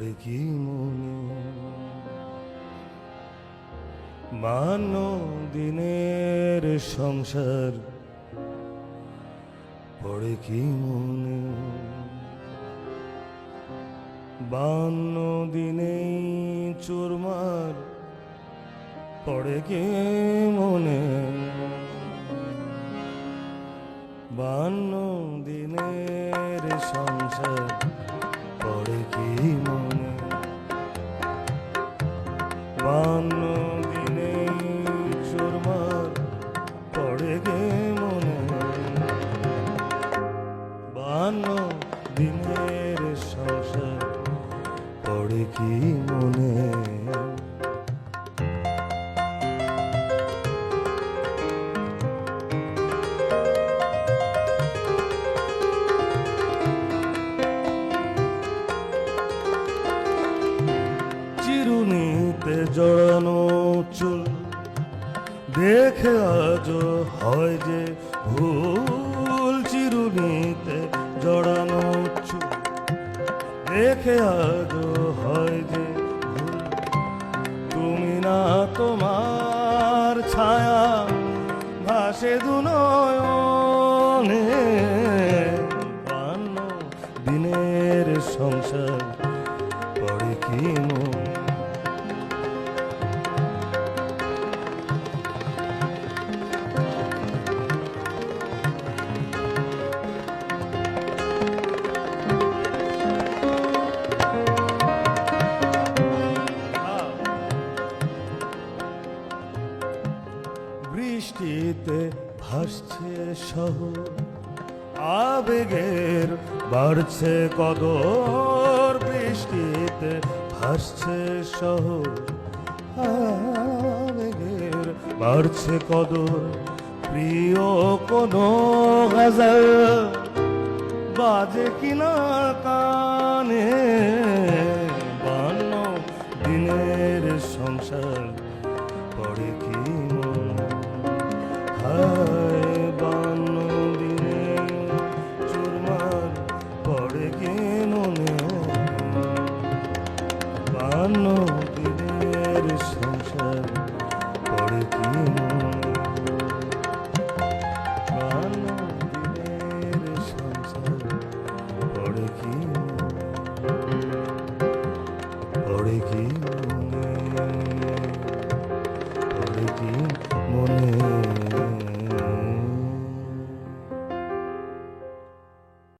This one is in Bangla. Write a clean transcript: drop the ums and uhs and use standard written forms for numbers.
পড়ে কি মনে বান্ন দিনের সংসার পড়ে কি মনে বান্ন দিনেই চুরমার পড়ে কি মনে বান্ন দিনের সংসার পড়ে কি মনে বান্ন দিনেই চুরমার পড়ে গে মনে বান্ন দিনের সংসার পড়ে কি মনে চিরুনিতে জড়ানো চুল দেখে আজ হয় যে ভুল চিরুনিতে জড়ানো চুল দেখে আজ হয় যে ভুল তুমি না তোমার ছায়া ভাসে দুনয়নে বান্ন দিনের সংসার পড়ে কি মন বৃষ্টিতে ভাসছে শহর আবেগের বাড়ছে কদর বৃষ্টিতে ভাসছে শহর আবেগের বাড়ছে কদর প্রিয় কোনো গজল বাজে কিনা কানে বান্ন দিনের সংসার